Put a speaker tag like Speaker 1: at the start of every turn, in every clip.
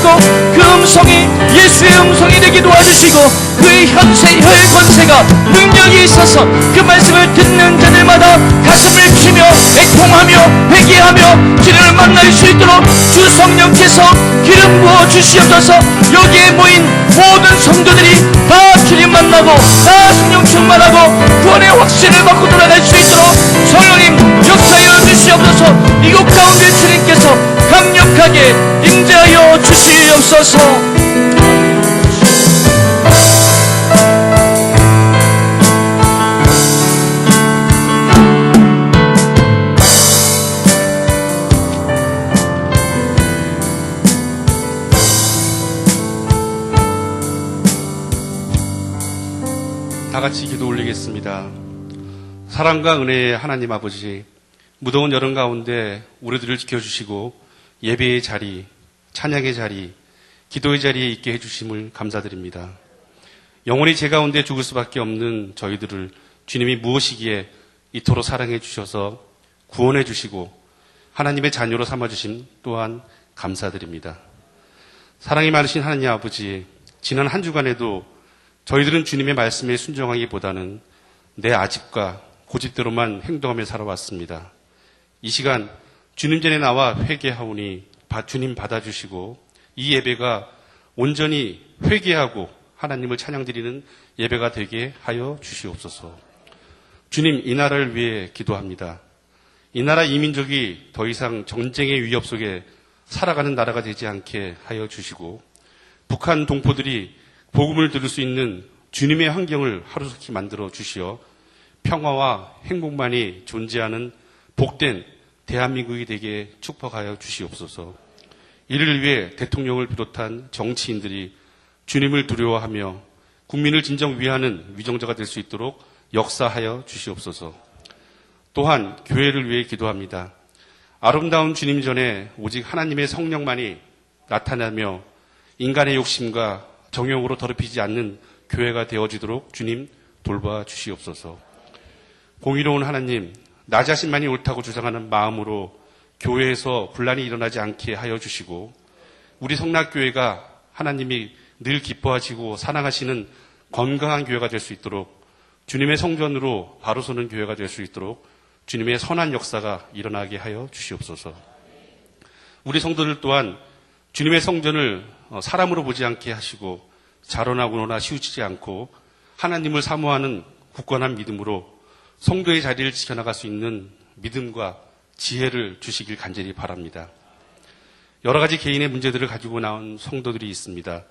Speaker 1: 도와주시고 그 음성이 예수의 음성이 되게 도와주시고 그의 혀의 권세가 능력이 있어서 그 말씀을 듣는 자들마다 가슴을 치며 애통하며 회개하며 주님을 만날 수 있도록 주 성령께서 기름 부어 주시옵소서. 여기에 모인 모든 성도들이 다 주님 만나고 다 성령 충만하고 구원의 확신을 받고 돌아갈 수 있도록 성령님 역사하여 주시옵소서. 이곳 가운데 주님께서 강력하게 임재하여 주시옵소서.
Speaker 2: 다 같이 기도 올리겠습니다. 사랑과 은혜의 하나님 아버지, 무더운 여름 가운데 우리들을 지켜주시고 예배의 자리, 찬양의 자리, 기도의 자리에 있게 해주심을 감사드립니다. 영원히 제 가운데 죽을 수밖에 없는 저희들을 주님이 무엇이기에 이토록 사랑해 주셔서 구원해 주시고 하나님의 자녀로 삼아주심 또한 감사드립니다. 사랑이 많으신 하나님 아버지, 지난 한 주간에도 저희들은 주님의 말씀에 순종하기보다는 내 아집과 고집대로만 행동하며 살아왔습니다. 이 시간 주님 전에 나와 회개하오니 주님 받아주시고 이 예배가 온전히 회개하고 하나님을 찬양드리는 예배가 되게 하여 주시옵소서. 주님, 이 나라를 위해 기도합니다. 이 나라 이민족이 더 이상 전쟁의 위협 속에 살아가는 나라가 되지 않게 하여 주시고 북한 동포들이 복음을 들을 수 있는 주님의 환경을 하루속히 만들어 주시어 평화와 행복만이 존재하는 복된 대한민국이 되게 축복하여 주시옵소서. 이를 위해 대통령을 비롯한 정치인들이 주님을 두려워하며 국민을 진정 위하는 위정자가 될 수 있도록 역사하여 주시옵소서. 또한 교회를 위해 기도합니다. 아름다운 주님 전에 오직 하나님의 성령만이 나타나며 인간의 욕심과 정욕으로 더럽히지 않는 교회가 되어지도록 주님 돌봐 주시옵소서. 공의로운 하나님, 나 자신만이 옳다고 주장하는 마음으로 교회에서 분란이 일어나지 않게 하여 주시고 우리 성락교회가 하나님이 늘 기뻐하시고 사랑하시는 건강한 교회가 될 수 있도록 주님의 성전으로 바로 서는 교회가 될 수 있도록 주님의 선한 역사가 일어나게 하여 주시옵소서. 우리 성도들 또한 주님의 성전을 사람으로 보지 않게 하시고 자로나 우노나 치우치지 않고 하나님을 사모하는 굳건한 믿음으로 성도의 자리를 지켜나갈 수 있는 믿음과 지혜를 주시길 간절히 바랍니다. 여러 가지 개인의 문제들을 가지고 나온 성도들이 있습니다.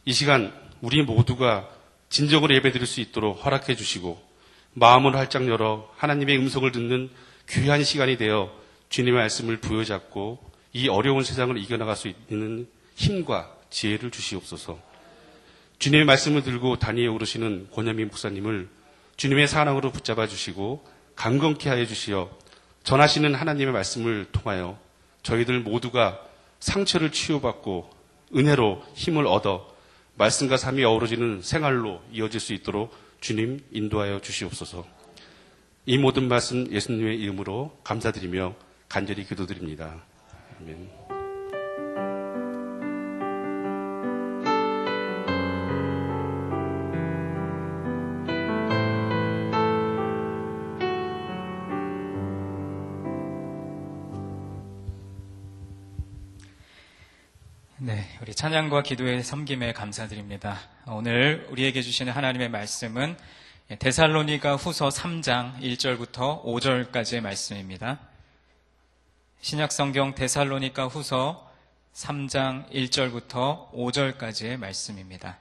Speaker 2: 이 시간 우리 모두가 진정으로 예배드릴 수 있도록 허락해 주시고 마음을 활짝 열어 하나님의 음성을 듣는 귀한 시간이 되어 주님의 말씀을 부여잡고 이 어려운 세상을 이겨나갈 수 있는 힘과 지혜를 주시옵소서. 주님의 말씀을 들고 단위에 오르시는 권현민 목사님을 주님의 사랑으로 붙잡아 주시고 강건케 하여 주시어 전하시는 하나님의 말씀을 통하여 저희들 모두가 상처를 치유받고 은혜로 힘을 얻어 말씀과 삶이 어우러지는 생활로 이어질 수 있도록 주님 인도하여 주시옵소서. 이 모든 말씀 예수님의 이름으로 감사드리며 간절히 기도드립니다. 아멘.
Speaker 3: 네, 우리 찬양과 기도의 섬김에 감사드립니다. 오늘 우리에게 주시는 하나님의 말씀은 데살로니가 후서 3장 1절부터 5절까지의 말씀입니다. 신약성경 데살로니가 후서 3장 1절부터 5절까지의 말씀입니다.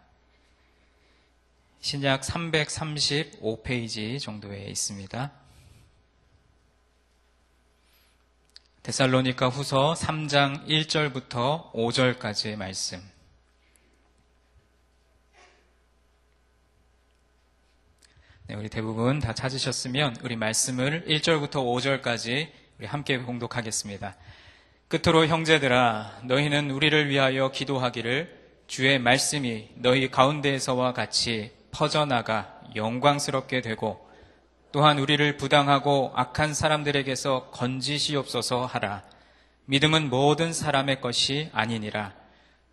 Speaker 3: 신약 335페이지 정도에 있습니다. 데살로니가 후서 3장 1절부터 5절까지의 말씀. 네, 우리 대부분 다 찾으셨으면 우리 말씀을 1절부터 5절까지 우리 함께 봉독하겠습니다. 끝으로 형제들아, 너희는 우리를 위하여 기도하기를 주의 말씀이 너희 가운데에서와 같이 퍼져나가 영광스럽게 되고 또한 우리를 부당하고 악한 사람들에게서 건지시옵소서 하라. 믿음은 모든 사람의 것이 아니니라.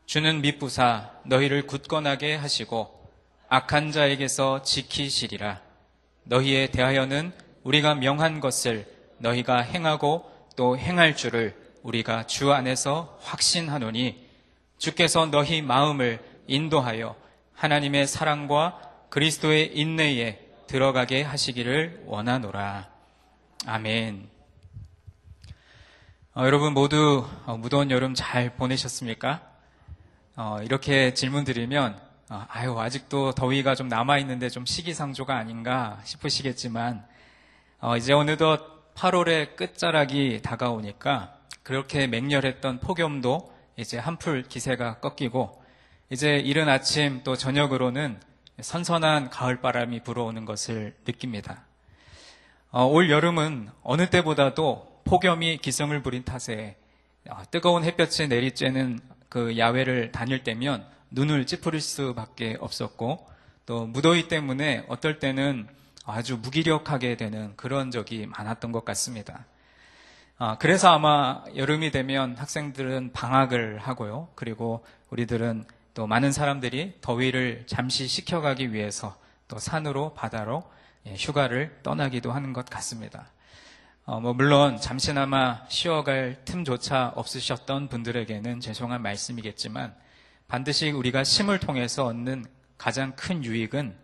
Speaker 3: 주는 미쁘사 너희를 굳건하게 하시고 악한 자에게서 지키시리라. 너희에 대하여는 우리가 명한 것을 너희가 행하고 또 행할 줄을 우리가 주 안에서 확신하노니 주께서 너희 마음을 인도하여 하나님의 사랑과 그리스도의 인내에 들어가게 하시기를 원하노라. 아멘. 여러분 모두 무더운 여름 잘 보내셨습니까? 이렇게 질문 드리면 아직도 더위가 좀 남아있는데 좀 시기상조가 아닌가 싶으시겠지만 이제 어느덧 8월의 끝자락이 다가오니까 그렇게 맹렬했던 폭염도 이제 한풀 기세가 꺾이고 이제 이른 아침 또 저녁으로는 선선한 가을바람이 불어오는 것을 느낍니다. 올 여름은 어느 때보다도 폭염이 기승을 부린 탓에 뜨거운 햇볕이 내리쬐는 그 야외를 다닐 때면 눈을 찌푸릴 수밖에 없었고 또 무더위 때문에 어떨 때는 아주 무기력하게 되는 그런 적이 많았던 것 같습니다. 그래서 아마 여름이 되면 학생들은 방학을 하고요. 그리고 우리들은 또 많은 사람들이 더위를 잠시 식혀가기 위해서 또 산으로 바다로 휴가를 떠나기도 하는 것 같습니다. 물론 잠시나마 쉬어갈 틈조차 없으셨던 분들에게는 죄송한 말씀이겠지만 반드시 우리가 쉼을 통해서 얻는 가장 큰 유익은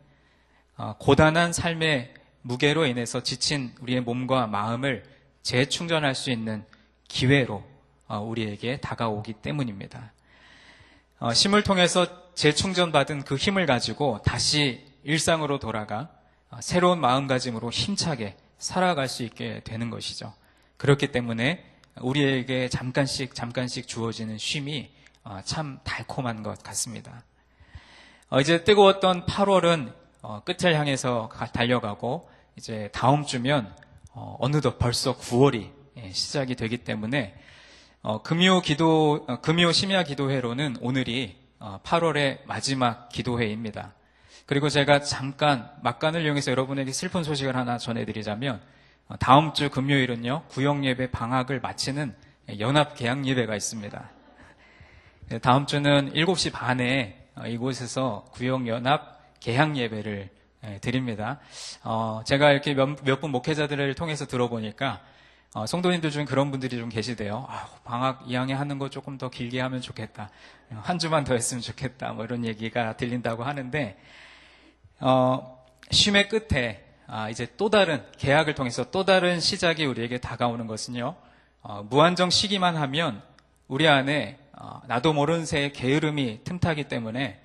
Speaker 3: 고단한 삶의 무게로 인해서 지친 우리의 몸과 마음을 재충전할 수 있는 기회로 우리에게 다가오기 때문입니다. 쉼을 통해서 재충전받은 그 힘을 가지고 다시 일상으로 돌아가 새로운 마음가짐으로 힘차게 살아갈 수 있게 되는 것이죠. 그렇기 때문에 우리에게 잠깐씩 주어지는 쉼이 참 달콤한 것 같습니다. 이제 뜨거웠던 8월은 끝을 향해서 달려가고 이제 다음 주면 어느덧 벌써 9월이 시작이 되기 때문에 금요 심야 기도회로는 오늘이 8월의 마지막 기도회입니다. 그리고 제가 잠깐 막간을 이용해서 여러분에게 슬픈 소식을 하나 전해드리자면 다음 주 금요일은요 구역예배 방학을 마치는 연합 개학 예배가 있습니다. 다음 주는 7시 반에 이곳에서 구역연합 개학 예배를 드립니다. 제가 이렇게 몇 분 목회자들을 통해서 들어보니까 성도님들 중 그런 분들이 좀 계시대요. 방학 2학년 하는 거 조금 더 길게 하면 좋겠다. 한 주만 더 했으면 좋겠다. 뭐 이런 얘기가 들린다고 하는데 쉼의 끝에 이제 또 다른 계약을 통해서 또 다른 시작이 우리에게 다가오는 것은요. 무한정 쉬기만 하면 우리 안에 나도 모르는 새의 게으름이 틈타기 때문에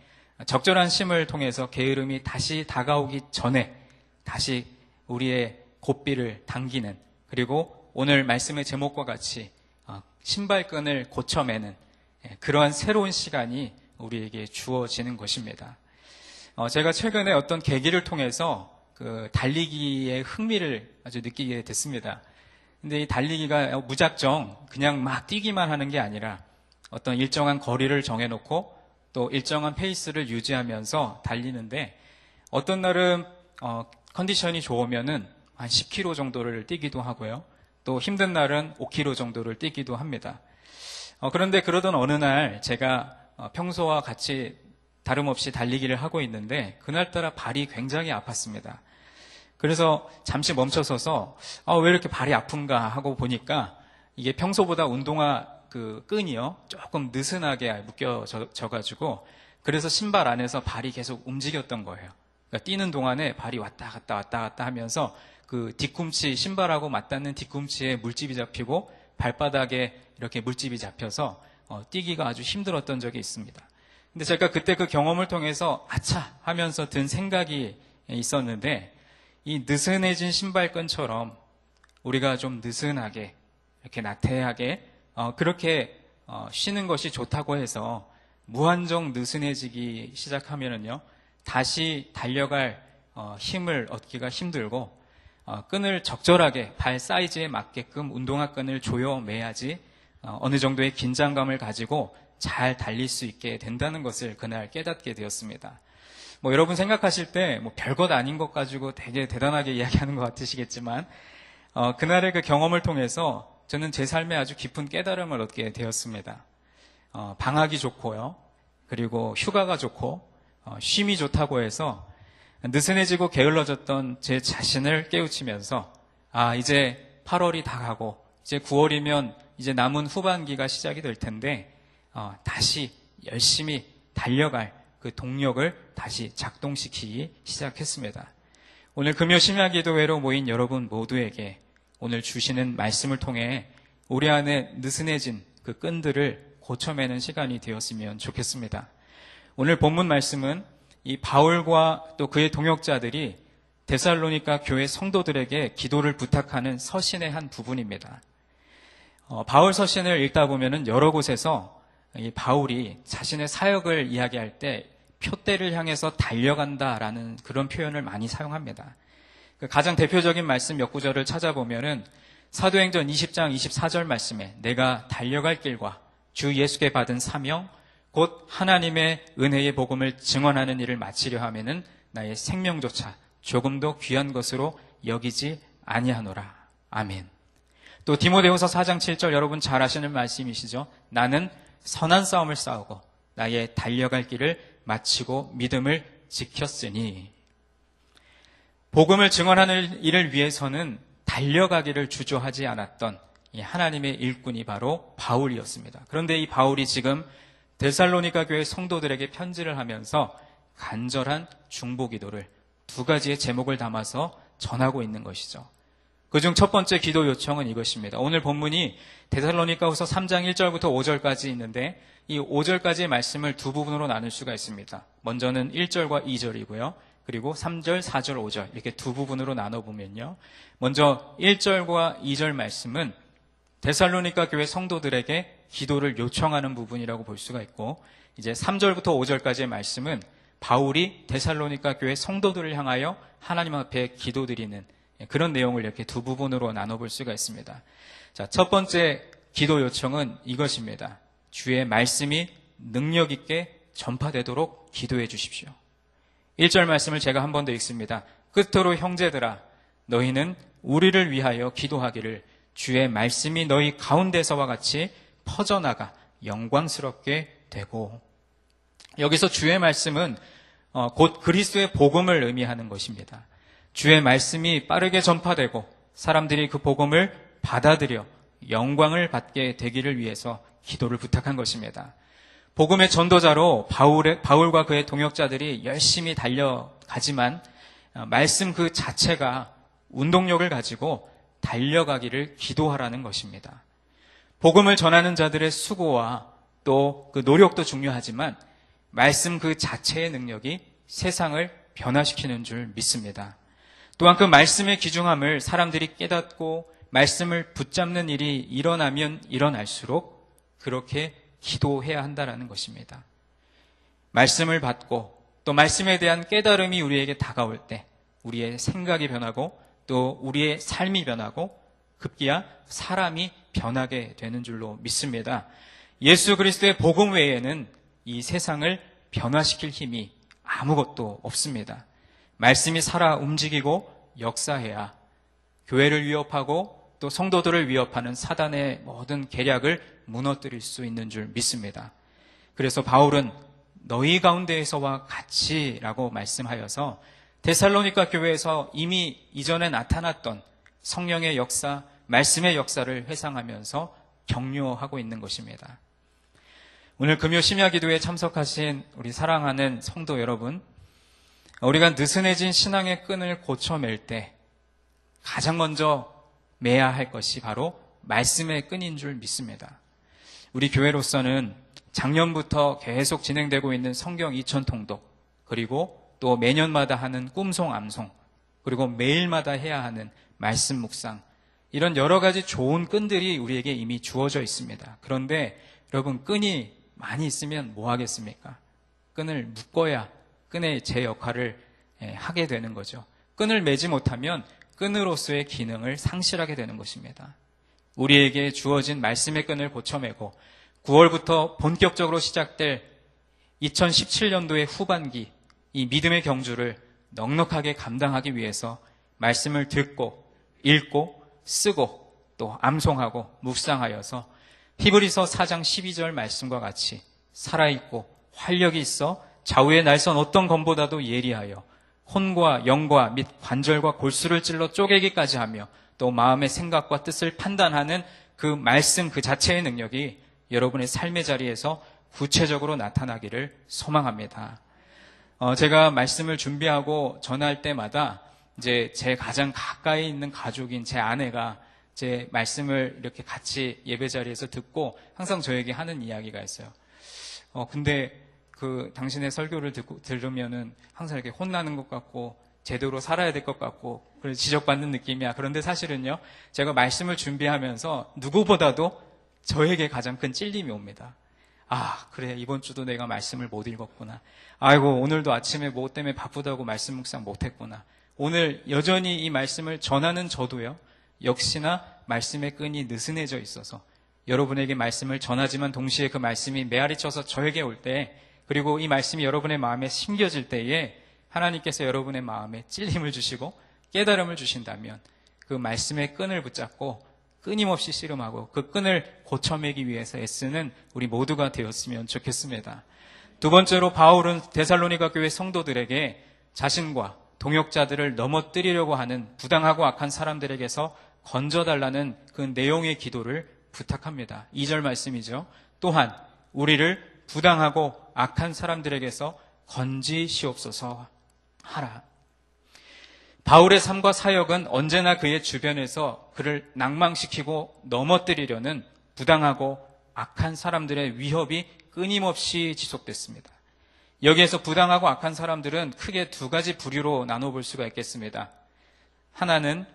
Speaker 3: 적절한 쉼을 통해서 게으름이 다시 다가오기 전에 다시 우리의 고삐를 당기는 그리고 오늘 말씀의 제목과 같이 신발끈을 고쳐매는 그러한 새로운 시간이 우리에게 주어지는 것입니다. 제가 최근에 어떤 계기를 통해서 그 달리기의 흥미를 아주 느끼게 됐습니다. 근데 이 달리기가 무작정 그냥 막 뛰기만 하는 게 아니라 어떤 일정한 거리를 정해놓고 또 일정한 페이스를 유지하면서 달리는데 어떤 날은 컨디션이 좋으면은 한 10km 정도를 뛰기도 하고요. 또 힘든 날은 5km 정도를 뛰기도 합니다. 그런데 그러던 어느 날 제가 평소와 같이 다름없이 달리기를 하고 있는데 그날따라 발이 굉장히 아팠습니다. 그래서 잠시 멈춰서서 왜 이렇게 발이 아픈가 하고 보니까 이게 평소보다 운동화 그 끈이요 조금 느슨하게 묶여져가지고 그래서 신발 안에서 발이 계속 움직였던 거예요. 그러니까 뛰는 동안에 발이 왔다 갔다 하면서 그 뒤꿈치 신발하고 맞닿는 뒤꿈치에 물집이 잡히고 발바닥에 이렇게 물집이 잡혀서 뛰기가 아주 힘들었던 적이 있습니다. 근데 제가 그때 그 경험을 통해서 아차 하면서 든 생각이 있었는데 이 느슨해진 신발끈처럼 우리가 좀 느슨하게 이렇게 나태하게 그렇게 쉬는 것이 좋다고 해서 무한정 느슨해지기 시작하면은요 다시 달려갈 힘을 얻기가 힘들고 끈을 적절하게 발 사이즈에 맞게끔 운동화 끈을 조여 매야지 어느 정도의 긴장감을 가지고 잘 달릴 수 있게 된다는 것을 그날 깨닫게 되었습니다. 여러분 생각하실 때 별것 아닌 것 가지고 되게 대단하게 이야기하는 것 같으시겠지만 그날의 그 경험을 통해서 저는 제 삶에 아주 깊은 깨달음을 얻게 되었습니다. 방학이 좋고요. 그리고 휴가가 좋고 쉼이 좋다고 해서 느슨해지고 게을러졌던 제 자신을 깨우치면서 이제 8월이 다 가고 이제 9월이면 이제 남은 후반기가 시작이 될 텐데 다시 열심히 달려갈 그 동력을 다시 작동시키기 시작했습니다. 오늘 금요 심야기도회로 모인 여러분 모두에게 오늘 주시는 말씀을 통해 우리 안에 느슨해진 그 끈들을 고쳐매는 시간이 되었으면 좋겠습니다. 오늘 본문 말씀은 이 바울과 또 그의 동역자들이 데살로니가 교회 성도들에게 기도를 부탁하는 서신의 한 부분입니다. 바울 서신을 읽다 보면은 여러 곳에서 이 바울이 자신의 사역을 이야기할 때 표대를 향해서 달려간다라는 그런 표현을 많이 사용합니다. 가장 대표적인 말씀 몇 구절을 찾아보면은 사도행전 20장 24절 말씀에 내가 달려갈 길과 주 예수께 받은 사명 곧 하나님의 은혜의 복음을 증언하는 일을 마치려 하면은 나의 생명조차 조금도 귀한 것으로 여기지 아니하노라. 아멘. 또 디모데후서 4장 7절 여러분 잘 아시는 말씀이시죠? 나는 선한 싸움을 싸우고 나의 달려갈 길을 마치고 믿음을 지켰으니. 복음을 증언하는 일을 위해서는 달려가기를 주저하지 않았던 이 하나님의 일꾼이 바로 바울이었습니다. 그런데 이 바울이 지금 데살로니가 교회 성도들에게 편지를 하면서 간절한 중보기도를 두 가지의 제목을 담아서 전하고 있는 것이죠. 그중 첫 번째 기도 요청은 이것입니다. 오늘 본문이 데살로니가후서 3장 1절부터 5절까지 있는데 이 5절까지의 말씀을 두 부분으로 나눌 수가 있습니다. 먼저는 1절과 2절이고요. 그리고 3절, 4절, 5절 이렇게 두 부분으로 나눠보면요. 먼저 1절과 2절 말씀은 데살로니가 교회 성도들에게 기도를 요청하는 부분이라고 볼 수가 있고 이제 3절부터 5절까지의 말씀은 바울이 데살로니가 교회 성도들을 향하여 하나님 앞에 기도드리는 그런 내용을 이렇게 두 부분으로 나눠볼 수가 있습니다. 자, 첫 번째 기도 요청은 이것입니다. 주의 말씀이 능력 있게 전파되도록 기도해 주십시오. 1절 말씀을 제가 한 번 더 읽습니다. 끝으로 형제들아 너희는 우리를 위하여 기도하기를 주의 말씀이 너희 가운데서와 같이 퍼져나가 영광스럽게 되고. 여기서 주의 말씀은 곧 그리스도의 복음을 의미하는 것입니다. 주의 말씀이 빠르게 전파되고 사람들이 그 복음을 받아들여 영광을 받게 되기를 위해서 기도를 부탁한 것입니다. 복음의 전도자로 바울과 그의 동역자들이 열심히 달려가지만 말씀 그 자체가 운동력을 가지고 달려가기를 기도하라는 것입니다. 복음을 전하는 자들의 수고와 또 그 노력도 중요하지만 말씀 그 자체의 능력이 세상을 변화시키는 줄 믿습니다. 또한 그 말씀의 귀중함을 사람들이 깨닫고 말씀을 붙잡는 일이 일어나면 일어날수록 그렇게 기도해야 한다는 것입니다. 말씀을 받고 또 말씀에 대한 깨달음이 우리에게 다가올 때 우리의 생각이 변하고 또 우리의 삶이 변하고 급기야 사람이 변하게 되는 줄로 믿습니다. 예수 그리스도의 복음 외에는 이 세상을 변화시킬 힘이 아무것도 없습니다. 말씀이 살아 움직이고 역사해야 교회를 위협하고 또 성도들을 위협하는 사단의 모든 계략을 무너뜨릴 수 있는 줄 믿습니다. 그래서 바울은 너희 가운데에서와 같이라고 말씀하여서 데살로니가 교회에서 이미 이전에 나타났던 성령의 역사, 말씀의 역사를 회상하면서 격려하고 있는 것입니다. 오늘 금요 심야기도에 참석하신 우리 사랑하는 성도 여러분, 우리가 느슨해진 신앙의 끈을 고쳐맬 때 가장 먼저 매야 할 것이 바로 말씀의 끈인 줄 믿습니다. 우리 교회로서는 작년부터 계속 진행되고 있는 성경 2000 통독, 그리고 또 매년마다 하는 꿈송 암송, 그리고 매일마다 해야 하는 말씀 묵상, 이런 여러 가지 좋은 끈들이 우리에게 이미 주어져 있습니다. 그런데 여러분, 끈이 많이 있으면 뭐 하겠습니까? 끈을 묶어야 끈의 제 역할을 하게 되는 거죠. 끈을 매지 못하면 끈으로서의 기능을 상실하게 되는 것입니다. 우리에게 주어진 말씀의 끈을 고쳐매고 9월부터 본격적으로 시작될 2017년도의 후반기 이 믿음의 경주를 넉넉하게 감당하기 위해서 말씀을 듣고 읽고 쓰고 또 암송하고 묵상하여서 히브리서 4장 12절 말씀과 같이 살아있고 활력이 있어 좌우에 날선 어떤 검보다도 예리하여 혼과 영과 및 관절과 골수를 찔러 쪼개기까지 하며 또 마음의 생각과 뜻을 판단하는 그 말씀 그 자체의 능력이 여러분의 삶의 자리에서 구체적으로 나타나기를 소망합니다. 제가 말씀을 준비하고 전할 때마다 이제 제 가장 가까이 있는 가족인 제 아내가 제 말씀을 이렇게 같이 예배 자리에서 듣고 항상 저에게 하는 이야기가 있어요. 근데 당신의 설교를 들으면은 항상 이렇게 혼나는 것 같고 제대로 살아야 될 것 같고 그래서 지적받는 느낌이야. 그런데 사실은요, 제가 말씀을 준비하면서 누구보다도 저에게 가장 큰 찔림이 옵니다. 아, 그래, 이번 주도 내가 말씀을 못 읽었구나. 아이고, 오늘도 아침에 뭐 때문에 바쁘다고 말씀 묵상 못했구나. 오늘 여전히 이 말씀을 전하는 저도요, 역시나 말씀의 끈이 느슨해져 있어서 여러분에게 말씀을 전하지만 동시에 그 말씀이 메아리 쳐서 저에게 올 때, 그리고 이 말씀이 여러분의 마음에 심겨질 때에 하나님께서 여러분의 마음에 찔림을 주시고 깨달음을 주신다면 그 말씀의 끈을 붙잡고 끊임없이 씨름하고 그 끈을 고쳐매기 위해서 애쓰는 우리 모두가 되었으면 좋겠습니다. 두 번째로 바울은 데살로니가 교회 성도들에게 자신과 동역자들을 넘어뜨리려고 하는 부당하고 악한 사람들에게서 건져달라는 그 내용의 기도를 부탁합니다. 2절 말씀이죠. 또한 우리를 부당하고 악한 사람들에게서 건지시옵소서 하라. 바울의 삶과 사역은 언제나 그의 주변에서 그를 낭망시키고 넘어뜨리려는 부당하고 악한 사람들의 위협이 끊임없이 지속됐습니다. 여기에서 부당하고 악한 사람들은 크게 두 가지 부류로 나눠볼 수가 있겠습니다. 하나는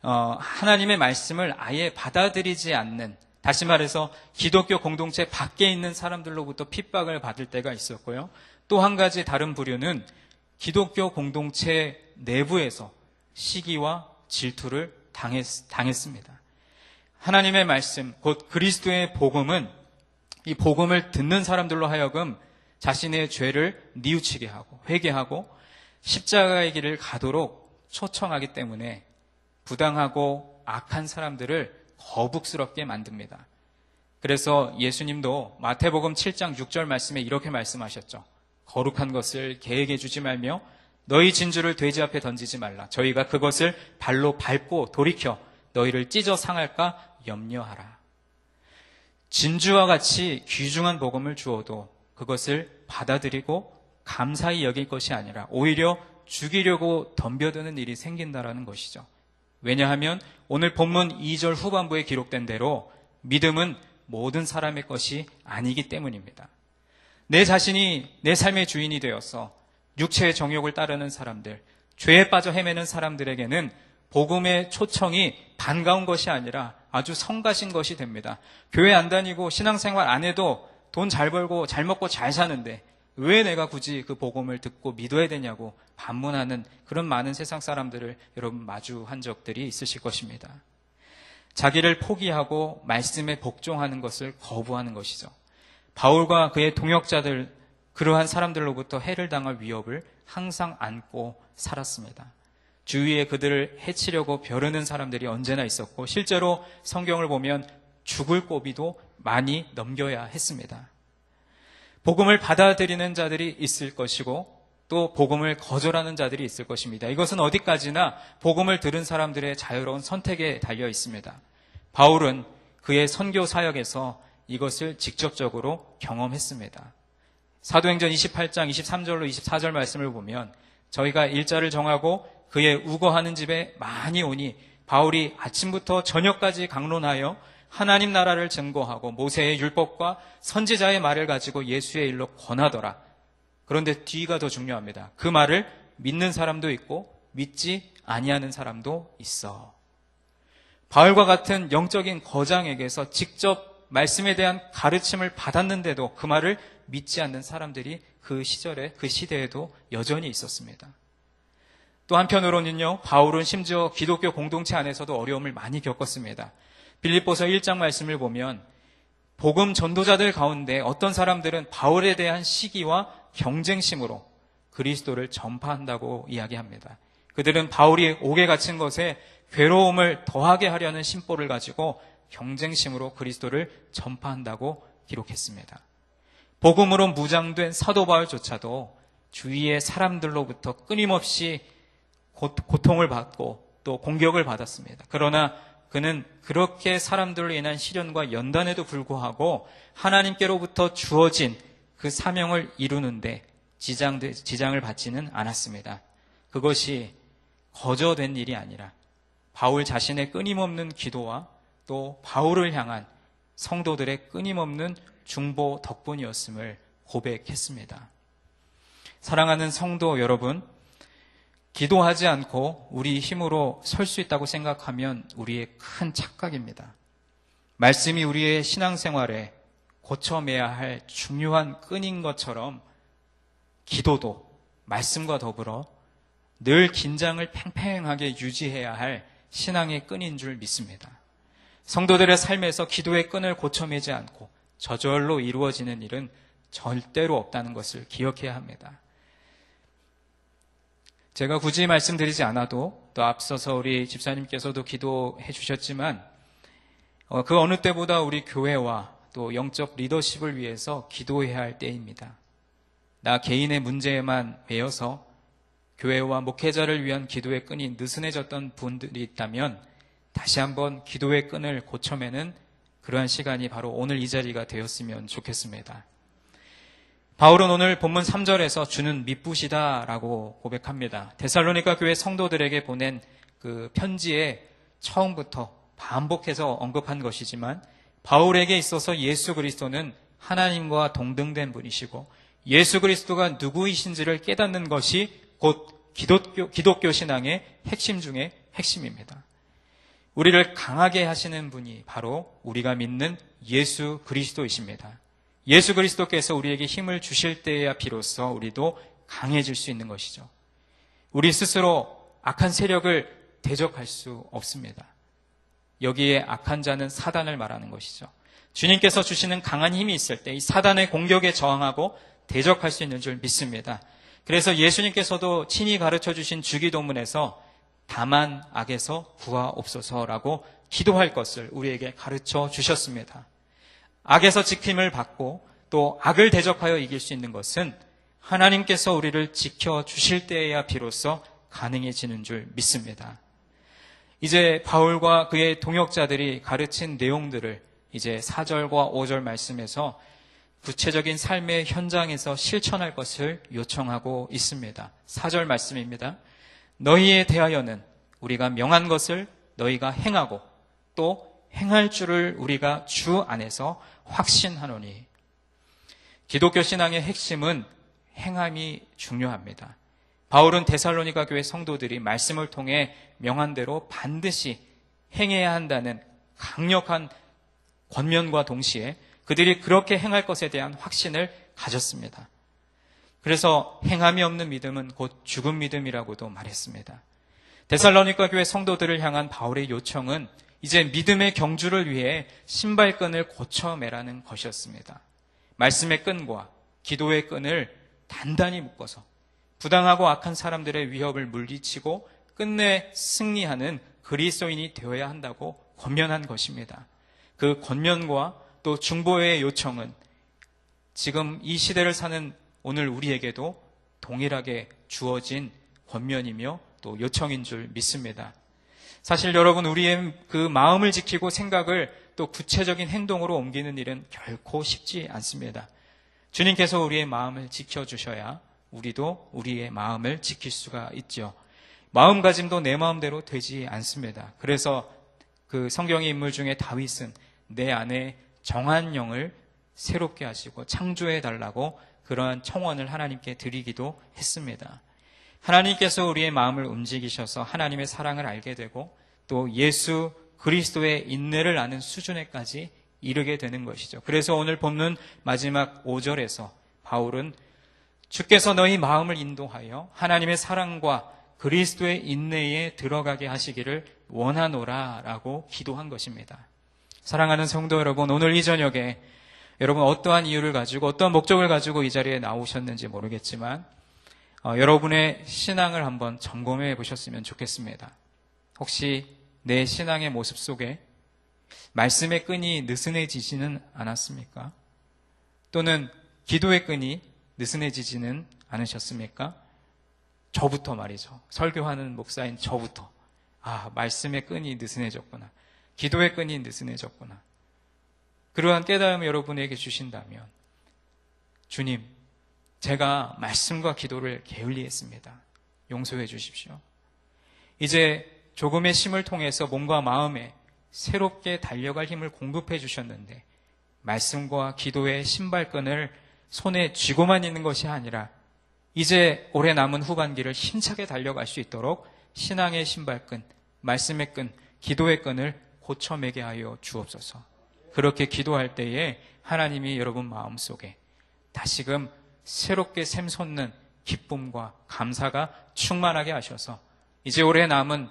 Speaker 3: 하나님의 말씀을 아예 받아들이지 않는, 다시 말해서 기독교 공동체 밖에 있는 사람들로부터 핍박을 받을 때가 있었고요. 또 한 가지 다른 부류는 기독교 공동체 내부에서 시기와 질투를 당했습니다. 하나님의 말씀, 곧 그리스도의 복음은 이 복음을 듣는 사람들로 하여금 자신의 죄를 뉘우치게 하고 회개하고 십자가의 길을 가도록 초청하기 때문에 부당하고 악한 사람들을 거북스럽게 만듭니다. 그래서 예수님도 마태복음 7장 6절 말씀에 이렇게 말씀하셨죠. 거룩한 것을 개에게 주지 말며 너희 진주를 돼지 앞에 던지지 말라. 저희가 그것을 발로 밟고 돌이켜 너희를 찢어 상할까 염려하라. 진주와 같이 귀중한 복음을 주어도 그것을 받아들이고 감사히 여길 것이 아니라 오히려 죽이려고 덤벼드는 일이 생긴다라는 것이죠. 왜냐하면 오늘 본문 2절 후반부에 기록된 대로 믿음은 모든 사람의 것이 아니기 때문입니다. 내 자신이 내 삶의 주인이 되어서 육체의 정욕을 따르는 사람들, 죄에 빠져 헤매는 사람들에게는 복음의 초청이 반가운 것이 아니라 아주 성가신 것이 됩니다. 교회 안 다니고 신앙생활 안 해도 돈 잘 벌고 잘 먹고 잘 사는데 왜 내가 굳이 그 복음을 듣고 믿어야 되냐고 반문하는 그런 많은 세상 사람들을 여러분 마주한 적들이 있으실 것입니다. 자기를 포기하고 말씀에 복종하는 것을 거부하는 것이죠. 바울과 그의 동역자들, 그러한 사람들로부터 해를 당할 위협을 항상 안고 살았습니다. 주위에 그들을 해치려고 벼르는 사람들이 언제나 있었고 실제로 성경을 보면 죽을 고비도 많이 넘겨야 했습니다. 복음을 받아들이는 자들이 있을 것이고 또 복음을 거절하는 자들이 있을 것입니다. 이것은 어디까지나 복음을 들은 사람들의 자유로운 선택에 달려 있습니다. 바울은 그의 선교 사역에서 이것을 직접적으로 경험했습니다. 사도행전 28장 23절로 24절 말씀을 보면 저희가 일자를 정하고 그의 우거하는 집에 많이 오니 바울이 아침부터 저녁까지 강론하여 하나님 나라를 증거하고 모세의 율법과 선지자의 말을 가지고 예수의 일로 권하더라. 그런데 뒤가 더 중요합니다. 그 말을 믿는 사람도 있고 믿지 아니하는 사람도 있어. 바울과 같은 영적인 거장에게서 직접 말씀에 대한 가르침을 받았는데도 그 말을 믿지 않는 사람들이 그 시절에, 그 시대에도 여전히 있었습니다. 또 한편으로는요, 바울은 심지어 기독교 공동체 안에서도 어려움을 많이 겪었습니다. 빌립보서 1장 말씀을 보면 복음 전도자들 가운데 어떤 사람들은 바울에 대한 시기와 경쟁심으로 그리스도를 전파한다고 이야기합니다. 그들은 바울이 옥에 갇힌 것에 괴로움을 더하게 하려는 심보를 가지고 경쟁심으로 그리스도를 전파한다고 기록했습니다. 복음으로 무장된 사도 바울조차도 주위의 사람들로부터 끊임없이 고통을 받고 또 공격을 받았습니다. 그러나 그는 그렇게 사람들로 인한 시련과 연단에도 불구하고 하나님께로부터 주어진 그 사명을 이루는데 지장을 받지는 않았습니다. 그것이 거저된 일이 아니라 바울 자신의 끊임없는 기도와 또 바울을 향한 성도들의 끊임없는 중보 덕분이었음을 고백했습니다. 사랑하는 성도 여러분, 기도하지 않고 우리 힘으로 설 수 있다고 생각하면 우리의 큰 착각입니다. 말씀이 우리의 신앙생활에 고쳐매야 할 중요한 끈인 것처럼 기도도 말씀과 더불어 늘 긴장을 팽팽하게 유지해야 할 신앙의 끈인 줄 믿습니다. 성도들의 삶에서 기도의 끈을 고쳐매지 않고 저절로 이루어지는 일은 절대로 없다는 것을 기억해야 합니다. 제가 굳이 말씀드리지 않아도 또 앞서서 우리 집사님께서도 기도해 주셨지만 그 어느 때보다 우리 교회와 또 영적 리더십을 위해서 기도해야 할 때입니다. 나 개인의 문제에만 매여서 교회와 목회자를 위한 기도의 끈이 느슨해졌던 분들이 있다면 다시 한번 기도의 끈을 고쳐매는 그러한 시간이 바로 오늘 이 자리가 되었으면 좋겠습니다. 바울은 오늘 본문 3절에서 주는 미쁘시다라고 고백합니다. 데살로니가 교회 성도들에게 보낸 그 편지에 처음부터 반복해서 언급한 것이지만 바울에게 있어서 예수 그리스도는 하나님과 동등된 분이시고 예수 그리스도가 누구이신지를 깨닫는 것이 곧 기독교 신앙의 핵심 중의 핵심입니다. 우리를 강하게 하시는 분이 바로 우리가 믿는 예수 그리스도이십니다. 예수 그리스도께서 우리에게 힘을 주실 때에야 비로소 우리도 강해질 수 있는 것이죠. 우리 스스로 악한 세력을 대적할 수 없습니다. 여기에 악한 자는 사단을 말하는 것이죠. 주님께서 주시는 강한 힘이 있을 때 이 사단의 공격에 저항하고 대적할 수 있는 줄 믿습니다. 그래서 예수님께서도 친히 가르쳐 주신 주기도문에서 다만 악에서 구하옵소서라고 기도할 것을 우리에게 가르쳐 주셨습니다. 악에서 지킴을 받고 또 악을 대적하여 이길 수 있는 것은 하나님께서 우리를 지켜주실 때에야 비로소 가능해지는 줄 믿습니다. 이제 바울과 그의 동역자들이 가르친 내용들을 이제 4절과 5절 말씀에서 구체적인 삶의 현장에서 실천할 것을 요청하고 있습니다. 4절 말씀입니다. 너희에 대하여는 우리가 명한 것을 너희가 행하고 또 행할 줄을 우리가 주 안에서 확신하노니. 기독교 신앙의 핵심은 행함이 중요합니다. 바울은 데살로니가 교회 성도들이 말씀을 통해 명한 대로 반드시 행해야 한다는 강력한 권면과 동시에 그들이 그렇게 행할 것에 대한 확신을 가졌습니다. 그래서 행함이 없는 믿음은 곧 죽은 믿음이라고도 말했습니다. 데살로니가 교회 성도들을 향한 바울의 요청은 이제 믿음의 경주를 위해 신발끈을 고쳐매라는 것이었습니다. 말씀의 끈과 기도의 끈을 단단히 묶어서 부당하고 악한 사람들의 위협을 물리치고 끝내 승리하는 그리스도인이 되어야 한다고 권면한 것입니다. 그 권면과 또 중보의 요청은 지금 이 시대를 사는 오늘 우리에게도 동일하게 주어진 권면이며 또 요청인 줄 믿습니다. 사실 여러분, 우리의 그 마음을 지키고 생각을 또 구체적인 행동으로 옮기는 일은 결코 쉽지 않습니다. 주님께서 우리의 마음을 지켜주셔야 우리도 우리의 마음을 지킬 수가 있죠. 마음가짐도 내 마음대로 되지 않습니다. 그래서 그 성경의 인물 중에 다윗은 내 안에 정한 영을 새롭게 하시고 창조해 달라고 그러한 청원을 하나님께 드리기도 했습니다. 하나님께서 우리의 마음을 움직이셔서 하나님의 사랑을 알게 되고 또 예수 그리스도의 인내를 아는 수준에까지 이르게 되는 것이죠. 그래서 오늘 본문 마지막 5절에서 바울은 주께서 너희 마음을 인도하여 하나님의 사랑과 그리스도의 인내에 들어가게 하시기를 원하노라 라고 기도한 것입니다. 사랑하는 성도 여러분, 오늘 이 저녁에 여러분 어떠한 이유를 가지고 어떠한 목적을 가지고 이 자리에 나오셨는지 모르겠지만 여러분의 신앙을 한번 점검해 보셨으면 좋겠습니다. 혹시 내 신앙의 모습 속에 말씀의 끈이 느슨해지지는 않았습니까? 또는 기도의 끈이 느슨해지지는 않으셨습니까? 저부터 말이죠. 설교하는 목사인 저부터. 말씀의 끈이 느슨해졌구나. 기도의 끈이 느슨해졌구나. 그러한 깨달음을 여러분에게 주신다면, 주님, 제가 말씀과 기도를 게을리했습니다. 용서해 주십시오. 이제 조금의 심을 통해서 몸과 마음에 새롭게 달려갈 힘을 공급해 주셨는데, 말씀과 기도의 신발끈을 손에 쥐고만 있는 것이 아니라 이제 올해 남은 후반기를 힘차게 달려갈 수 있도록 신앙의 신발끈, 말씀의 끈, 기도의 끈을 고쳐매게 하여 주옵소서. 그렇게 기도할 때에 하나님이 여러분 마음속에 다시금 새롭게 샘솟는 기쁨과 감사가 충만하게 하셔서 이제 올해 남은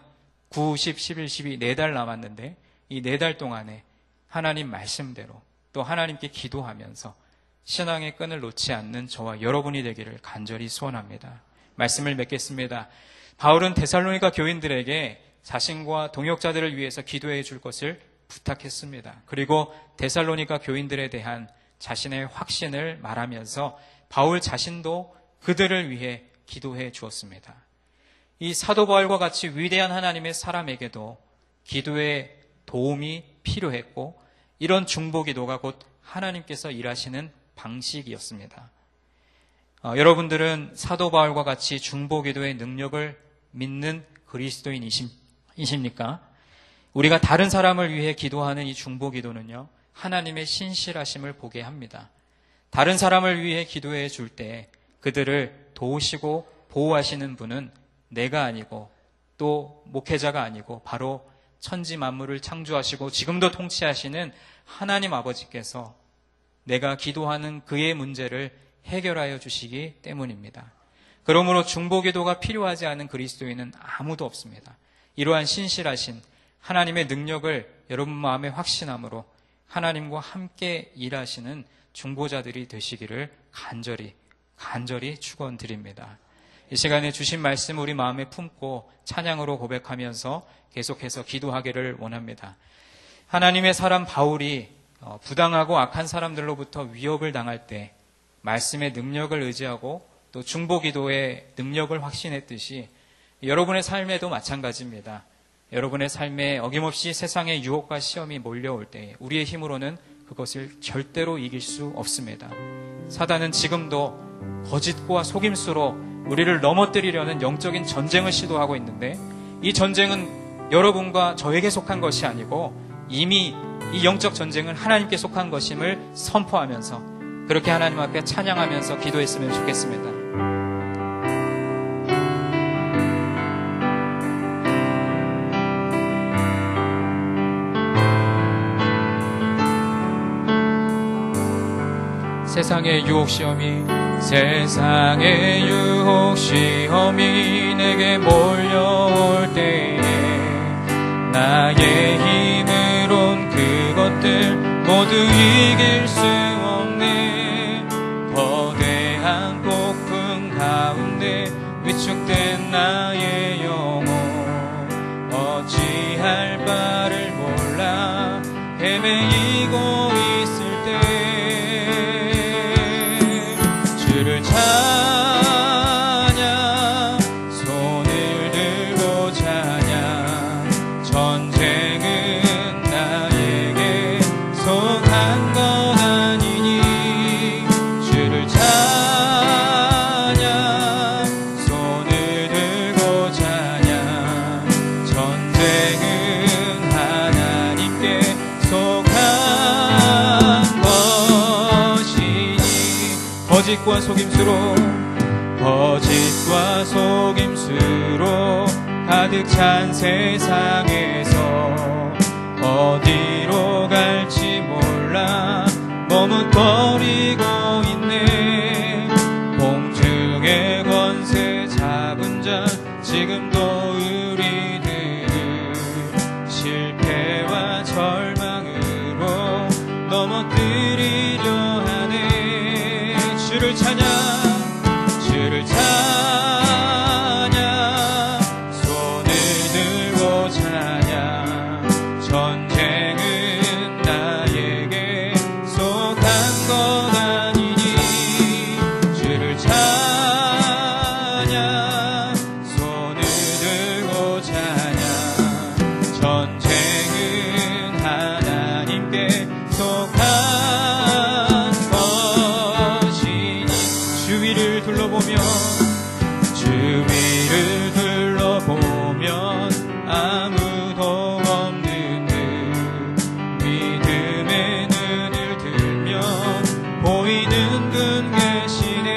Speaker 3: 9, 10, 11, 12 4달 남았는데 이 4달 동안에 하나님 말씀대로 또 하나님께 기도하면서 신앙의 끈을 놓지 않는 저와 여러분이 되기를 간절히 소원합니다. 말씀을 맺겠습니다. 바울은 데살로니가 교인들에게 자신과 동역자들을 위해서 기도해 줄 것을 부탁했습니다. 그리고 데살로니가 교인들에 대한 자신의 확신을 말하면서 바울 자신도 그들을 위해 기도해 주었습니다. 이 사도 바울과 같이 위대한 하나님의 사람에게도 기도의 도움이 필요했고, 이런 중보기도가 곧 하나님께서 일하시는 방식이었습니다. 여러분들은 사도 바울과 같이 중보기도의 능력을 믿는 그리스도인이십니까? 우리가 다른 사람을 위해 기도하는 이 중보기도는요, 하나님의 신실하심을 보게 합니다. 다른 사람을 위해 기도해 줄 때 그들을 도우시고 보호하시는 분은 내가 아니고 또 목회자가 아니고 바로 천지 만물을 창조하시고 지금도 통치하시는 하나님 아버지께서 내가 기도하는 그의 문제를 해결하여 주시기 때문입니다. 그러므로 중보기도가 필요하지 않은 그리스도인은 아무도 없습니다. 이러한 신실하신 하나님의 능력을 여러분 마음에 확신함으로 하나님과 함께 일하시는 중보자들이 되시기를 간절히 축원드립니다. 이 시간에 주신 말씀 우리 마음에 품고 찬양으로 고백하면서 계속해서 기도하기를 원합니다. 하나님의 사람 바울이 부당하고 악한 사람들로부터 위협을 당할 때 말씀의 능력을 의지하고 또 중보기도의 능력을 확신했듯이 여러분의 삶에도 마찬가지입니다. 여러분의 삶에 어김없이 세상의 유혹과 시험이 몰려올 때 우리의 힘으로는 그것을 절대로 이길 수 없습니다. 사단은 지금도 거짓과 속임수로 우리를 넘어뜨리려는 영적인 전쟁을 시도하고 있는데, 이 전쟁은 여러분과 저에게 속한 것이 아니고 이미 이 영적 전쟁은 하나님께 속한 것임을 선포하면서 그렇게 하나님 앞에 찬양하면서 기도했으면 좋겠습니다. 세상의 유혹시험이 내게 몰려올 때에 나의 힘으론 그것들 모두 이길 수 없네. 거대한 폭풍 가운데 위축된 나의 영혼 어찌할 바를 몰라 헤매이고 있을 때 주를 찬양, 손을 들고 찬양. 전쟁은 나에게 속한 것 아니니 주를 찬양, 손을 들고 찬양. 전쟁은 하나님께 속한 것이니 거짓과 속임수로 가득 찬 세상에서 어디로 갈지 몰라 머뭇거리고 있네. 공중의 권세 잡은 자 지금도 우리들을 실패와 절망으로 넘어뜨리려 하네. 주를 찬양, 손을 들고 찬양. 전쟁은 나에게 속한 것 아니니 주를 찬양 손을 들고 찬양 전쟁은 하나님께 속한 것이니 주위를 둘러보면 아무도 없는 듯 믿음의 눈을 들면 보이는 분 계시네.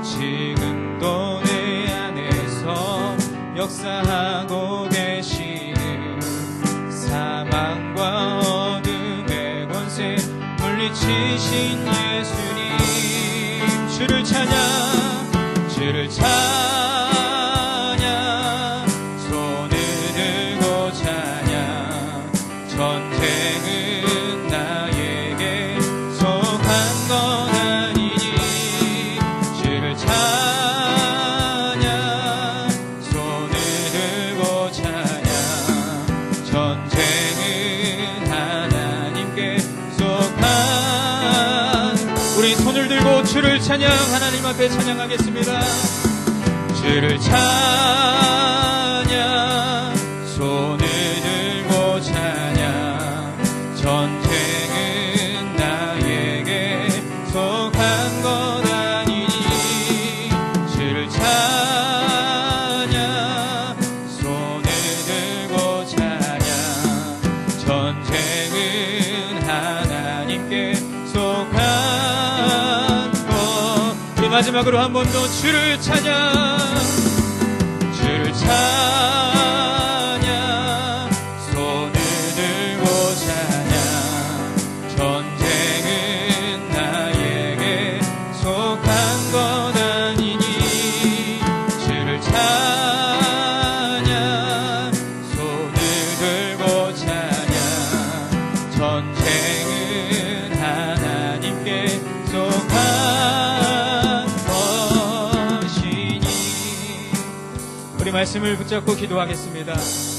Speaker 3: 지금도 내 안에서 역사하고 계시는 사망과 어둠의 권세 물리치신 예수님 주를 찬양 전쟁은 나에게 속한 것 아니니 주를 찬양 손을 들고 찬양 전쟁은 하나님께 속한 우리 손을 들고 주를 찬양 하나님 앞에 찬양하겠습니다. 주를 찬양 손을 들고 찬양 전쟁은 나에게 속한 것 아니니 주를 찬양 손을 들고 찬양 전쟁은 하나님께 속한 것 우리 마지막으로 한 번 더 주를 찬양 손을 들고 찬양 전쟁은 나에게 속한 것 아니니 주를 찬양 손을 들고 찬양 전쟁은 하나님께 속한 것이니 우리 말씀을 붙잡고 기도하겠습니다.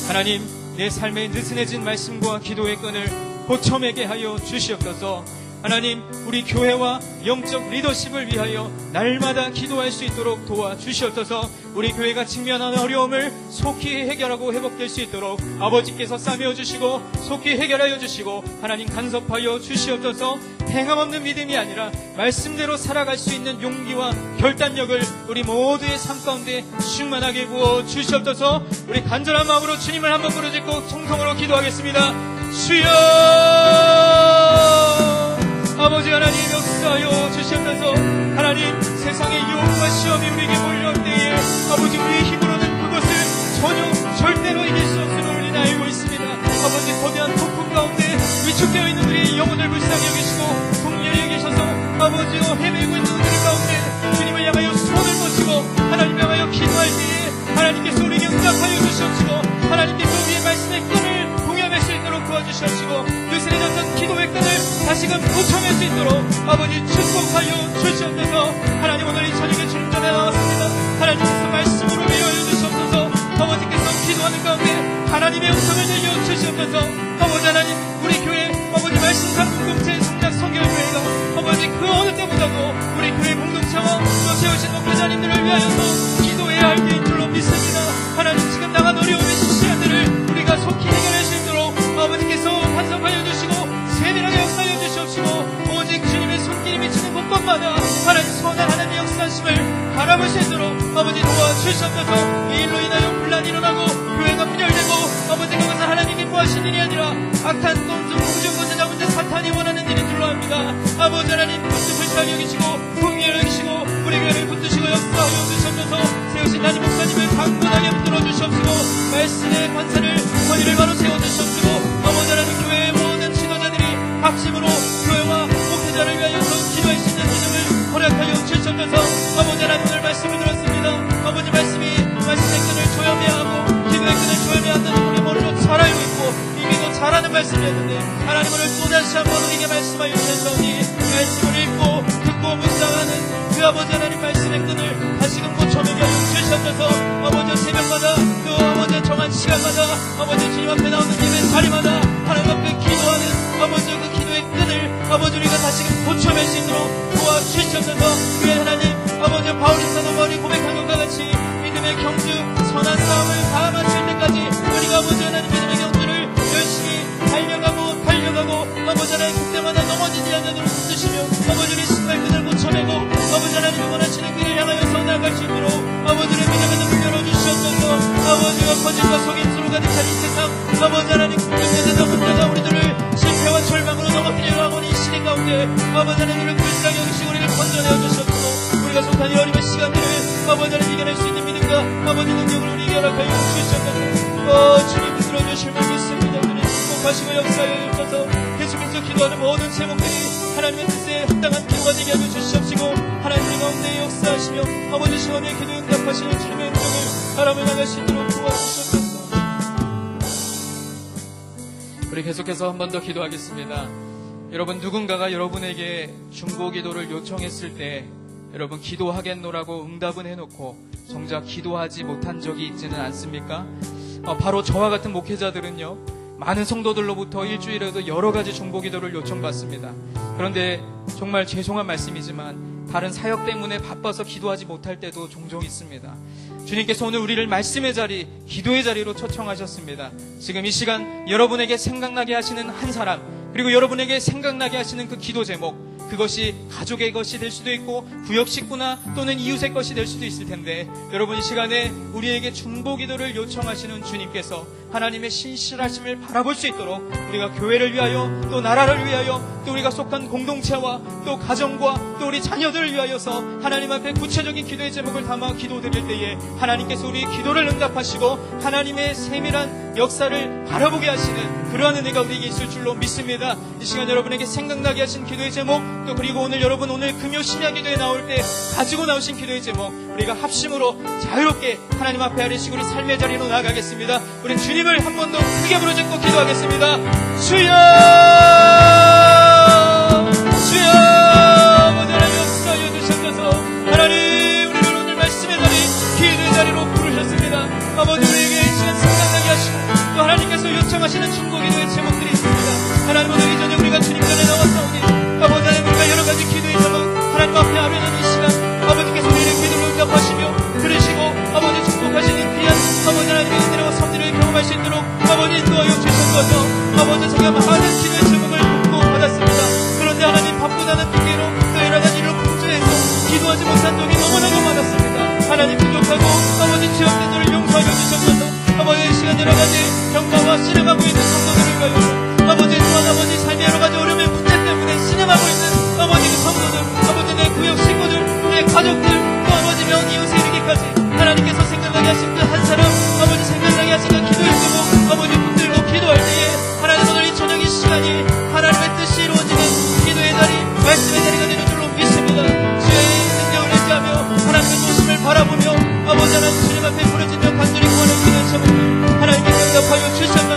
Speaker 3: 하나님 내 삶에 느슨해진 말씀과 기도의 끈을 고쳐매게 하여 주시옵소서. 하나님 우리 교회와 영적 리더십을 위하여 날마다 기도할 수 있도록 도와주시옵소서. 우리 교회가 직면하는 어려움을 속히 해결하고 회복될 수 있도록 아버지께서 싸매어 주시고 속히 해결하여 주시고 하나님 간섭하여 주시옵소서. 행함없는 믿음이 아니라 말씀대로 살아갈 수 있는 용기와 결단력을 우리 모두의 삶 가운데 충만하게 부어 주시옵소서. 우리 간절한 마음으로 주님을 한번 부르짖고 통성으로 기도하겠습니다. 주여 아버지 하나님 역사하여 주시옵소서. 하나님 세상의 유혹과 시험이 우리에게 몰려올 때에 아버지 우리의 힘으로는 그것을 전혀 절대로 이길 수 없음을 우리는 알고 있습니다. 아버지 거대한 폭풍 가운데 위축되어 있는 우리의 영혼을 불쌍히 여기시고 동렬히 여기셔서 아버지여 헤매고 있는 우리 가운데 주님을 향하여 손을 뻗치고 하나님을 향하여 기도할 때에 하나님께서 우리에게 응답하여 주시옵시고 하나님께서 우리의 말씀의 끈을 동여맬 수 있도록 도와주시옵시고 느슨해졌던 기도의 끈을 다시금 고쳐낼 수 있도록 아버지 축복하여 주시옵소서. 하나님 오늘 이 저녁에 주님 전에 나왔습니다. 하나님께서 말씀으로 위로해 주시옵소서. 아버지께서 기도하는 가운데 하나님의 음성을 들려주시옵소서. 아버지 하나님 우리 교회 아버지 말씀과 공동체 성장 성결교회가 아버지 그 어느 때보다도 우리 교회 공동체와 또 세우신 목회자님들을 위하여서 기도해야 할 때인 줄로 믿습니다. 하나님 지금 당한 어려움의 시간들을 우리가 속히 해결할 수 있도록 아버지께서 간섭하여 주시고 세밀하게 역사하여 주시옵시고 오직 주님의 손길이 미치는 곳곳마다 하나님 선한 하나님의 역사하심을 바라보시도록 아버지 도와주시옵소서. 이 일로 인하여 분란이 일어나고 교회가 분열되고 아버지 그것은 하나님이 기뻐하신 일이 아니라 악한 돈수 부정권자 잡은 자 사탄이 원하는 일인 줄로 압니다. 아버지 하나님 그것을 불쌍히 여기시고 풍요를 여기시고 우리 교회를 붙드시고 역사하여 주시옵소서. 세우신 하나님 목사님을 강건하게 붙들어 주시옵시고 말씀의 관사를 권위를 바로 세워주시옵시고 아버지 하나님 교회의 모든 지도자들이 합심으로 교회와 목회자를 위하여서 기도할 수 있는 믿음을 허락하여 주시옵소서. 아버지 하나님 오늘 말씀을 들었습니다. 아버지 말씀의 끈을 조여매야 하고 기도의 끈을 조여매야 한다는 우리 모두로 잘 알고 있고 이미도 잘하는 말씀이었는데 하나님 오늘 또다시 한번 우리에게 말씀하여 주셨사오니 말씀을 읽고 듣고 묵상하는 그 아버지 하나님 말씀의 끈을 다시금 고쳐매게 주시옵소서. 아버지 새벽마다 그 아버지 정한 시간마다 아버지 주님 앞에 나오는 예배 자리마다 하나님 앞에 기도하는 아버지 그 기도의 끈을
Speaker 4: 것을 아버지 우리가 다시금 고쳐낼 수 있도록 도와주시옵소서. 그의 하나님 아버지 바울이 사도바울이 고백한 것과 같이 믿음의 경주 선한 싸움을 다 마칠 때까지 우리가 아버지 하나님 믿음의 경주를 열심히 달려가고 아버지 하나님 그때마다 넘어지지 않도록 붙드시며 아버지 우리 신발끈을 고쳐내고 아버지 하나님이 원하시는 길을 향하여서 나아갈 수 있도록 아버지의 믿음의 눈을 열어주시옵소서. 아버지가 거짓과 속임수로 가득한 이 세상 아버지 하나님 국민들도 혼자가 우리들을 실패와 절망으로 넘어뜨리려 하고 이 시대 가운데 아버지 하나님을 불쌍히 여기시고 우리를 건져내어 주시옵소서. 우리가 속한 이 어려운 시간들을 아버지 하나님 이겨낼 수 있는 믿음과 아버지 능력을 우리에게 허락하여 주시옵소서. 주님 들어주실 줄 믿습니다. 주님 축복하시고 역사하여 주셔서 계속해서 기도하는 모든 제목들이 하나님의 뜻에 합당한 기도가 되게 하여 주시옵시고 하나님 가운데 역사하시며 아버지 시원의 기도 응답하시는 주님의 은총을 바라며 나갈 수 있도록 도와주시옵소서.
Speaker 1: 우리 계속해서 한 번 더 기도하겠습니다. 여러분 누군가가 여러분에게 중보 기도를 요청했을 때 여러분 기도하겠노라고 응답은 해놓고 정작 기도하지 못한 적이 있지는 않습니까? 바로 저와 같은 목회자들은요 많은 성도들로부터 일주일에도 여러 가지 중보 기도를 요청받습니다. 그런데 정말 죄송한 말씀이지만 다른 사역 때문에 바빠서 기도하지 못할 때도 종종 있습니다. 주님께서 오늘 우리를 말씀의 자리, 기도의 자리로 초청하셨습니다. 지금 이 시간 여러분에게 생각나게 하시는 한 사람, 그리고 여러분에게 생각나게 하시는 그 기도 제목, 그것이 가족의 것이 될 수도 있고 구역 식구나 또는 이웃의 것이 될 수도 있을 텐데 여러분 이 시간에 우리에게 중보 기도를 요청하시는 주님께서 하나님의 신실하심을 바라볼 수 있도록 우리가 교회를 위하여 또 나라를 위하여 또 우리가 속한 공동체와 또 가정과 또 우리 자녀들을 위하여서 하나님 앞에 구체적인 기도의 제목을 담아 기도드릴 때에 하나님께서 우리의 기도를 응답하시고 하나님의 세밀한 역사를 바라보게 하시는 그러한 은혜가 우리에게 있을 줄로 믿습니다. 이 시간 여러분에게 생각나게 하신 기도의 제목 또 그리고 오늘 여러분 오늘 금요 심야 기도에 나올 때 가지고 나오신 기도의 제목 우리가 합심으로 자유롭게 하나님 앞에 아뢰시고 우리 삶의 자리로 나아가겠습니다. 우리 주님을 한 번 더 크게 부르짖고 기도하겠습니다. 주여 주여 아버지 하나님 역사하여 주셔서 하나님 우리를 오늘 말씀의 자리 기도의 자리로 부르셨습니다. 아버지 우리에게 이 시간 생각나게 하시고 또 하나님께서 요청하시는 중보 기도의 제목들이 있습니다. 하나님 오늘 이 저녁 우리가 주님 전에 나왔사오니 아버지 하나님 우리가 여러 가지 기도의 제목 하나님 앞에 아뢰는 이 시간 아버지께서 우리의 기도를 응답하시며 들으시고 아버지 축복하시는 귀한 아버지 하나님의 은혜와 섭리를 경험할 수 있도록 아버지 인도하여 주셔서 아버지 제가 많은 기도의 제목을 듣고 받았습니다. 그런데 하나님 바쁘다는 핑계로 또 여러 가지 일로 분주해서 기도하지 못한 적이 너무나도 많았습니다. 하나님 부족하고 아버지 죄악된 저를 용서하여 주셔서 아버지 이 시간 여러 가지 경과와 신음하고 있는 성도들을 위하여 아버지 또한 아버지 삶의 여러 가지 어려움의 문제 때문에 신음하고 있는 아버지 그 성도들 아버지 내 구역 식구들 내 가족들 또 아버지 명 이웃에 이르기까지 하나님께서 생각나게 하신 그 한 사람 아버지 생각나게 하신 그 기도의 제목 아버지 붙들고 기도할 때에 하나님 오늘 이 저녁 이 시간이 하나님의 뜻이 이루어지는 기도의 자리 말씀의 자리가 되는 줄로 믿습니다. 주의 능력을 의지하며 하나님의 도심을 바라보며 아버지 하나님 주님 앞에 부르짖며 간절히 구하는 기도의 제목을 하나님께 응답하여 주셔서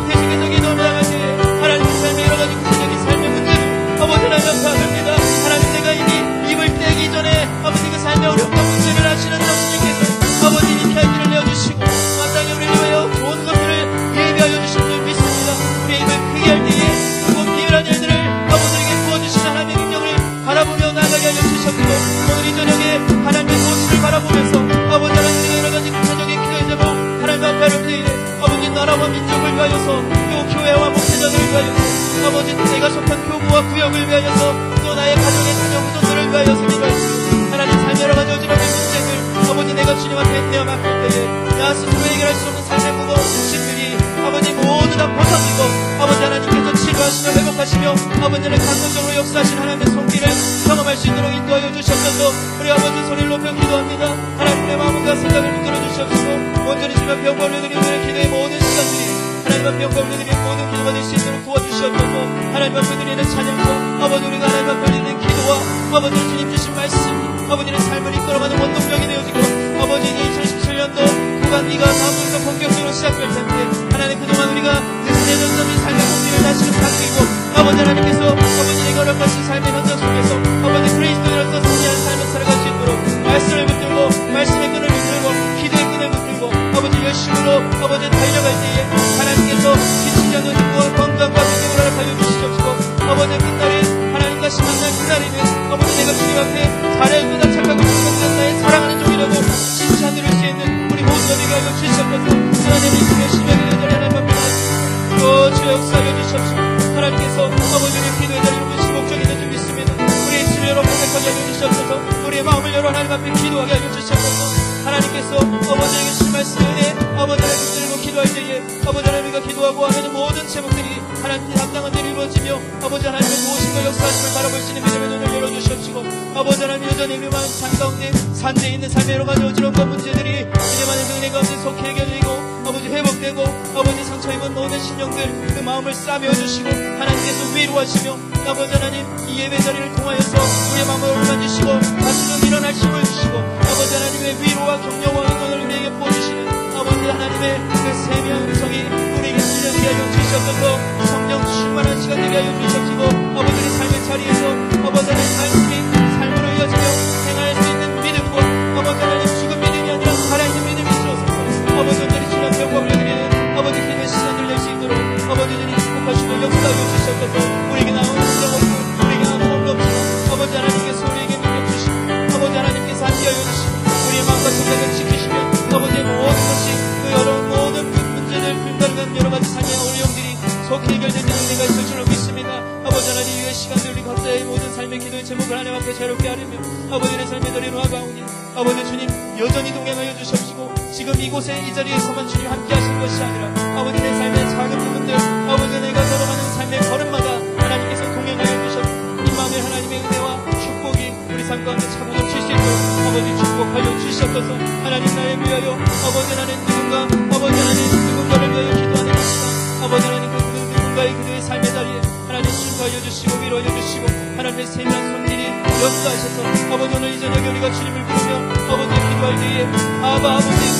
Speaker 1: 계속해서 기도를 나갈 때에 하나님의 삶의 여러 가지 구체적인 삶의 문제를 아버지 하나님 앞에 아릅니다. 하나님 내가 이미 입을 떼기 전에 아버지 그 삶의 어렵던 문제를 아시는 주님께서 아버지 이렇게 할 길을 내어주시고 마땅히 우리를 위하여 좋은 것들을 예비하여 주신 줄 믿습니다. 우리의 입을 크게 할 때에 그곳 비열한 일들을 아버지에게 부어주신 하나님의 능력을 바라보며 나가게 하여 주셨고 오늘 이 저녁에 하나님의 도시를 바라보면서 아버지 하나님의 여러 가지 구체적인 기도의 제목 하나님 앞에 아를 때에 아버지 나라와 민족을 위하여서 또 교회와 목회자들을 위하여서 아버지 내가 속한 교구와 구역을 위하여서 또 나의 가정의 자녀 후손들을 위하여서 기도하시고 하나님 삶의 여러 가지 어지러운 문제들 아버지 내가 주님 앞에 내어 맡길 때에 나 스스로 해결할 수 없는 삶의 무거운 짐들이 아버지 모두 다 벗어지고 아버지 하나님께서 치료하시며 회복하시며 아버지는 감동적으로 역사하신 하나님의 손길을 경험할 수 있도록 인도하여 주시옵소서. 우리 아버지 소리를 높여 기도합니다. 하나님 내 마음과 생각을 붙들어 주시옵소서. 온전히 주님 앞에 영광 올려드리는 오늘의 기도의 모든 시간들이 하나님 앞에 영광 올려드리는 모든 기도가 될 수 있도록 도와주시옵소서. 하나님 앞에 드리는 찬양과 아버지 우리가 하나님 앞에 드리는 기도와 아버지 주님 주신 말씀 아버지는 삶을 이끌어가는 원동력이 되어지고 아버지 2017년도 후반기가 다음부터 본격적으로 시작될 텐데 하나님 그동안 우리가 느슨해졌던 이 삶의 공기를 다시금 바뀌고 아버지 하나님께서 아버지에게 허락하신 삶의 현장 속에서 아버지 그리스도인으로서 승리한 삶을 살아갈 수 있도록 말씀을 붙들고 말씀의 끈을 붙들고 기도의 끈을 붙들고 아버지 열심으로 아버지 달려갈 때에 하나님께서 지치지 않는 건강과 능력을 허락하여 주시옵시고 아버지 끝날
Speaker 4: 우리의 마음을 열어 하나님 앞에 기도하게 하여 주시옵소서. 하나님께서 아버지에게 주신 말씀 은혜 아버지 하나님 붙들고 기도할 때에 아버지 하나님과 기도하고 하는 모든 제목들이 하나님께 합당한 대로 이루어지며 아버지 하나님의 무엇인가 역사하심을 바라볼 수 있는 믿음의 눈을 열어주시옵시고 아버지 하나님 여전히 위험한 삶 가운데 산재에 있는 삶의 여러 가지 어지러움과 문제들이 이제만의 은혜 가운데 속히 해결되고 아버지 회복되고 아버지 상처 입은 모든 신령들 그 마음을 싸매어 주시고 하나님께서 위로하시며 아버지 하나님 이 예배 자리를 통하여서 우리의 마음을 올려주시고 다시 좀 일어날 힘을 주시고 아버지 하나님의 위로와 격려와 응원을 우리에게 보여주시는 아버지 하나님의 그 세미한 음성이 우리에게 들려지게 하여 주시옵소서. 성령 충만한 시간 되게 하여 주시옵시고 아버지의 삶의 자리에서 아버지 하나님 말씀이 삶으로 이어지며 행할 수 있는 믿음과 아버지 하나님 죽은 믿음이 아니라 살아있는 믿음이 주옵소서. 아버지 오늘이 주는 병과 올려드리는 아버지 기도의 시간을 낼 수 있도록 아버지들이 축복하시고 역사하여 주시옵소서. 우리에게 나오는 적 없고 우리에게 아무 법도 없지만 아버지 하나님께서 우리에게 능력 주시고 아버지 하나님께서 함께하여 주시고 우리의 마음과 생각을 지키시며 아버지의 모든 것이 그 여러 모든 문제들 불가능한 여러 가지 삶의 어려움들이 속히 해결되는 은혜가 있을 줄로 믿습니다. 아버지 하나님 이후의 시간들 우리 각자의 모든 삶의 기도의 제목을 하나님 앞에 자유롭게 하려며 아버지의 삶의 도리로 나아가오니 아버지 주님 여전히 동행하여 주시옵시고 지금 이곳에 이 자리에서만 주님 함께 하신 것이 아니라 아버지 내 삶의 작은 부분들 아버지 내가 걸어가는 삶의 걸음마다 하나님께서 동행하여 주셨고 이 마음에 하나님의 은혜와 축복이 우리 삶 가운데 차고 넘칠 수 있도록 아버지 축복하여 주시옵소서. 하나님 나를 위하여 아버지 하나님 아버지 하나님 누군가를 위하여 기도하는 것이다. 아버지 하나님 누군가의 그들의 삶의 자리에 하나님 축복하여 주시고 위로하여 주시고 하나님의 세밀한 손길이 역사하셔서 아버지 오늘 이 저녁에 우리가 주님을 부르며 아버지 기도할 때에 아버지